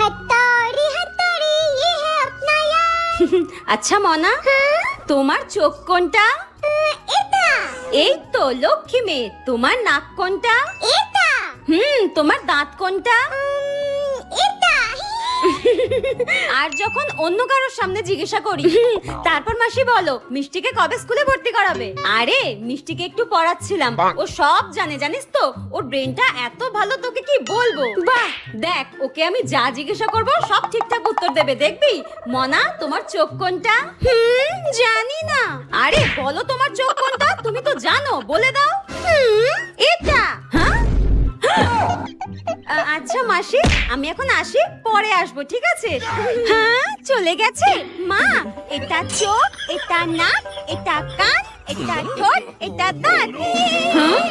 हथौड़ी हथौड़ी ये है अपना यार। আচ্ছা মনা, তোমার চোখ কোনটা? এটা এই তো লক্ষ্মী মেয়ে। তোমার নাক কোনটা? এটা তোমার দাঁত কোনটা? এটা আর যখন অন্য কারোর সামনে জিজ্ঞাসা করি তারপর মাসি বলো মিষ্টিকে কবে স্কুলে ভর্তি করাবে? আরে মিষ্টিকে একটু পড়াচ্ছিলাম, ও সব জানে জানিস তো, ওর ব্রেনটা এত ভালো তোকে কি বলবো। বাহ দেখ, ওকে আমি যা জিজ্ঞাসা করব সব ঠিকঠাক উত্তর দেবে, দেখবি। মনা, তোমার চোখ কোনটা? জানি না। আরে বলো তোমার চোখ কোনটা, তুমি তো জানো, বলে দাও। এটা। হ্যাঁ আচ্ছা মাসি, আমি এখন আসি, পরে আসবো, ঠিক আছে? হ্যাঁ চলে গেছে। মা, এটা চোখ, এটা নাক, এটা কান, এটা ঠোঁট, এটা দাঁত। হ্যাঁ